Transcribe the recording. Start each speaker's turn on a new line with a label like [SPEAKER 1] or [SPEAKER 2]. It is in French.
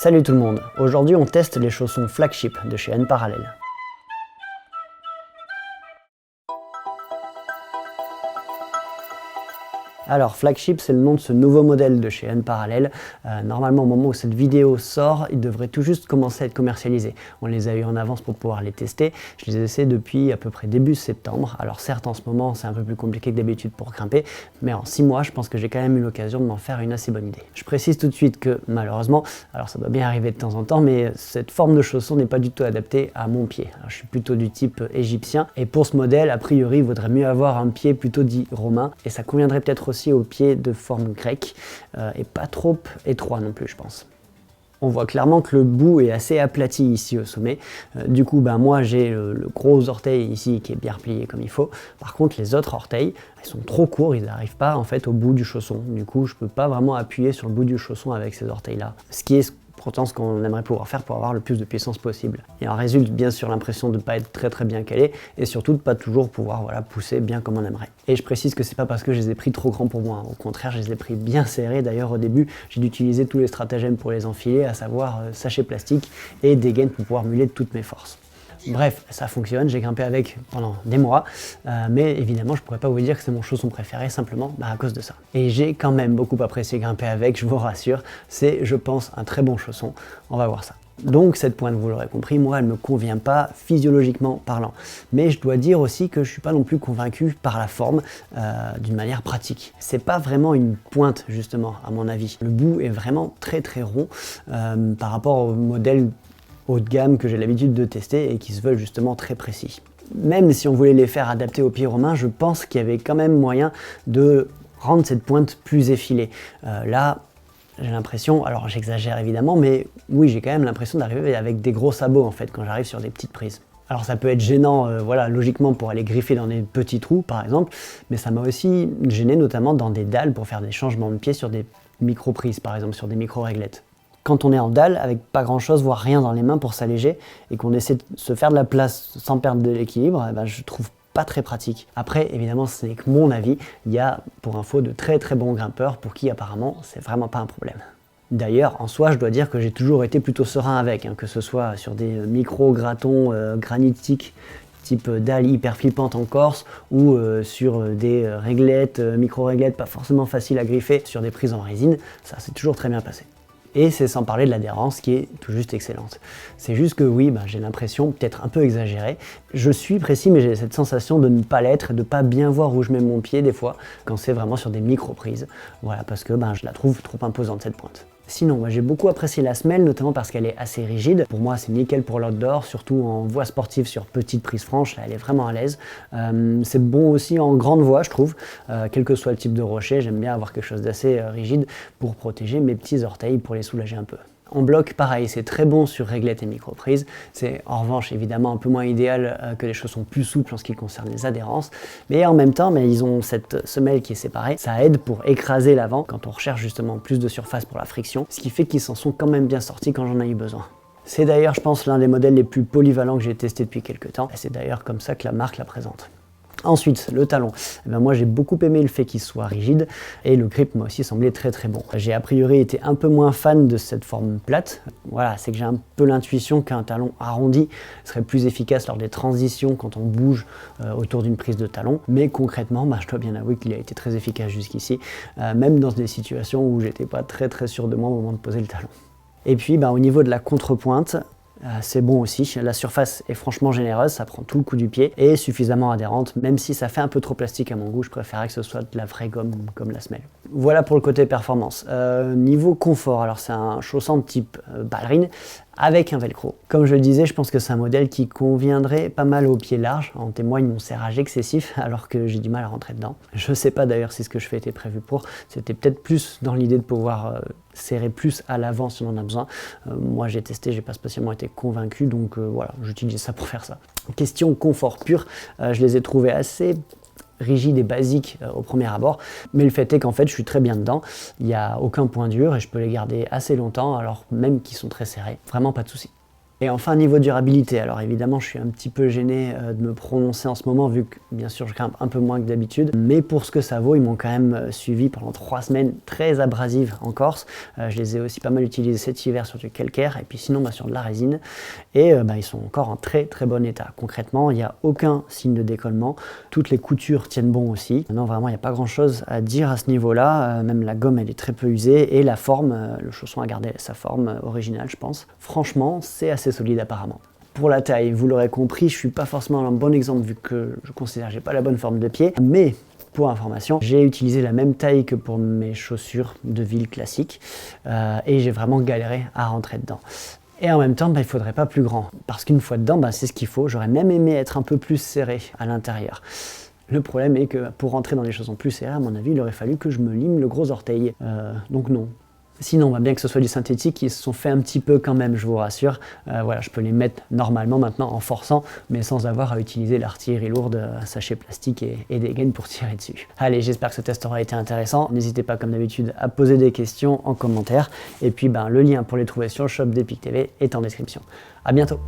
[SPEAKER 1] Salut tout le monde, aujourd'hui on teste les chaussons Flagship de chez Unparallel. Alors Flagship, c'est le nom de ce nouveau modèle de chez Unparallel. Normalement au moment où cette vidéo sort, il devrait tout juste commencer à être commercialisé. On les a eu en avance pour pouvoir les tester. Je les essaie depuis à peu près début septembre. Alors certes en ce moment c'est un peu plus compliqué que d'habitude pour grimper, mais en 6 mois je pense que j'ai quand même eu l'occasion de m'en faire une assez bonne idée. Je précise tout de suite que malheureusement, alors ça doit bien arriver de temps en temps, mais cette forme de chausson n'est pas du tout adaptée à mon pied. Alors, je suis plutôt du type égyptien et pour ce modèle, a priori, il vaudrait mieux avoir un pied plutôt dit romain et ça conviendrait peut-être aussi aux pieds de forme grecque et pas trop étroit non plus je pense. On voit clairement que le bout est assez aplati ici au sommet. Du coup, moi j'ai le gros orteil ici qui est bien replié comme il faut. Par contre, les autres orteils, ils sont trop courts, ils n'arrivent pas en fait au bout du chausson. Du coup, je peux pas vraiment appuyer sur le bout du chausson avec ces orteils-là. Ce qui est pourtant ce qu'on aimerait pouvoir faire pour avoir le plus de puissance possible. Il en résulte bien sûr l'impression de ne pas être très bien calé et surtout de ne pas toujours pouvoir pousser bien comme on aimerait. Et je précise que c'est pas parce que je les ai pris trop grands pour moi, au contraire je les ai pris bien serrés. D'ailleurs au début j'ai dû utiliser tous les stratagèmes pour les enfiler, à savoir sachet plastique et des gaines pour pouvoir muler de toutes mes forces. Bref, ça fonctionne, j'ai grimpé avec pendant des mois, mais évidemment je pourrais pas vous dire que c'est mon chausson préféré simplement à cause de ça. Et j'ai quand même beaucoup apprécié grimper avec, je vous rassure, c'est je pense un très bon chausson, on va voir ça. Donc cette pointe, vous l'aurez compris, moi elle me convient pas physiologiquement parlant. Mais je dois dire aussi que je suis pas non plus convaincu par la forme d'une manière pratique. C'est pas vraiment une pointe justement à mon avis. Le bout est vraiment très rond par rapport au modèle haut de gamme que j'ai l'habitude de tester et qui se veulent justement très précis. Même si on voulait les faire adapter au pied romain, je pense qu'il y avait quand même moyen de rendre cette pointe plus effilée. Là, j'ai l'impression, alors j'exagère évidemment, mais oui, j'ai quand même l'impression d'arriver avec des gros sabots en fait quand j'arrive sur des petites prises. Alors ça peut être gênant, logiquement pour aller griffer dans des petits trous par exemple, mais ça m'a aussi gêné notamment dans des dalles pour faire des changements de pied sur des micro-prises par exemple, sur des micro-réglettes. Quand on est en dalle, avec pas grand chose, voire rien dans les mains pour s'alléger, et qu'on essaie de se faire de la place sans perdre de l'équilibre, je trouve pas très pratique. Après, évidemment, ce n'est que mon avis, il y a pour info de très bons grimpeurs pour qui apparemment c'est vraiment pas un problème. D'ailleurs, en soi, je dois dire que j'ai toujours été plutôt serein avec, que ce soit sur des micro-gratons granitiques, type dalle hyper flippante en Corse, ou sur des réglettes, micro-réglettes pas forcément faciles à griffer, sur des prises en résine, ça s'est toujours très bien passé. Et c'est sans parler de l'adhérence qui est tout juste excellente. C'est juste que oui, j'ai l'impression, peut-être un peu exagéré, je suis précis mais j'ai cette sensation de ne pas l'être, de ne pas bien voir où je mets mon pied des fois, quand c'est vraiment sur des micro-prises. Voilà, parce que je la trouve trop imposante cette pointe. Sinon, j'ai beaucoup apprécié la semelle, notamment parce qu'elle est assez rigide. Pour moi, c'est nickel pour l'outdoor, surtout en voie sportive sur petite prise franche, là, elle est vraiment à l'aise. C'est bon aussi en grande voie, je trouve. Quel que soit le type de rocher, j'aime bien avoir quelque chose d'assez rigide pour protéger mes petits orteils, pour les soulager un peu. En bloc, pareil, c'est très bon sur réglettes et micro-prises. C'est en revanche évidemment un peu moins idéal que les chaussons plus souples en ce qui concerne les adhérences. Mais en même temps, ils ont cette semelle qui est séparée. Ça aide pour écraser l'avant quand on recherche justement plus de surface pour la friction. Ce qui fait qu'ils s'en sont quand même bien sortis quand j'en ai eu besoin. C'est d'ailleurs, je pense, l'un des modèles les plus polyvalents que j'ai testé depuis quelques temps. Et c'est d'ailleurs comme ça que la marque la présente. Ensuite, le talon. Moi j'ai beaucoup aimé le fait qu'il soit rigide et le grip m'a aussi semblé très bon. J'ai a priori été un peu moins fan de cette forme plate. Voilà, c'est que j'ai un peu l'intuition qu'un talon arrondi serait plus efficace lors des transitions quand on bouge autour d'une prise de talon. Mais concrètement, je dois bien avouer qu'il a été très efficace jusqu'ici, même dans des situations où j'étais pas très sûr de moi au moment de poser le talon. Et puis au niveau de la contrepointe, c'est bon aussi, la surface est franchement généreuse, ça prend tout le coup du pied et suffisamment adhérente, même si ça fait un peu trop plastique à mon goût, je préférais que ce soit de la vraie gomme comme la semelle. Voilà pour le côté performance. Niveau confort, alors c'est un chausson de type ballerine avec un velcro. Comme je le disais, je pense que c'est un modèle qui conviendrait pas mal aux pieds larges, en témoigne mon serrage excessif alors que j'ai du mal à rentrer dedans. Je sais pas d'ailleurs si ce que je fais était prévu pour, c'était peut-être plus dans l'idée de pouvoir serrer plus à l'avant si on en a besoin. Moi j'ai testé, j'ai pas spécialement été convaincu, donc voilà, j'utilise ça pour faire ça. Question confort pur, je les ai trouvés assez rigide et basique au premier abord, mais le fait est qu'en fait je suis très bien dedans, il n'y a aucun point dur et je peux les garder assez longtemps alors même qu'ils sont très serrés, vraiment pas de souci. Et enfin, niveau durabilité, alors évidemment je suis un petit peu gêné de me prononcer en ce moment vu que bien sûr je grimpe un peu moins que d'habitude, mais pour ce que ça vaut, ils m'ont quand même suivi pendant 3 semaines très abrasives en Corse. Je les ai aussi pas mal utilisés cet hiver sur du calcaire et puis sinon sur de la résine, et ils sont encore en très très bon état. Concrètement, il n'y a aucun signe de décollement, toutes les coutures tiennent bon aussi. Non, vraiment il n'y a pas grand chose à dire à ce niveau-là, même la gomme elle est très peu usée et la forme, le chausson a gardé sa forme originale je pense. Franchement, c'est assez solide apparemment. Pour la taille, vous l'aurez compris, je suis pas forcément un bon exemple vu que je considère que j'ai pas la bonne forme de pied, mais pour information, j'ai utilisé la même taille que pour mes chaussures de ville classiques et j'ai vraiment galéré à rentrer dedans. Et en même temps, il faudrait pas plus grand, parce qu'une fois dedans, c'est ce qu'il faut. J'aurais même aimé être un peu plus serré à l'intérieur. Le problème est que pour rentrer dans les chaussons plus serrés, à mon avis, il aurait fallu que je me lime le gros orteil. Donc non. Sinon, bien que ce soit du synthétique, ils se sont fait un petit peu quand même, je vous rassure. Voilà, je peux les mettre normalement maintenant en forçant, mais sans avoir à utiliser l'artillerie lourde, sachets plastique et des gaines pour tirer dessus. Allez, j'espère que ce test aura été intéressant. N'hésitez pas comme d'habitude à poser des questions en commentaire. Et puis le lien pour les trouver sur le shop d'Epic TV est en description. À bientôt.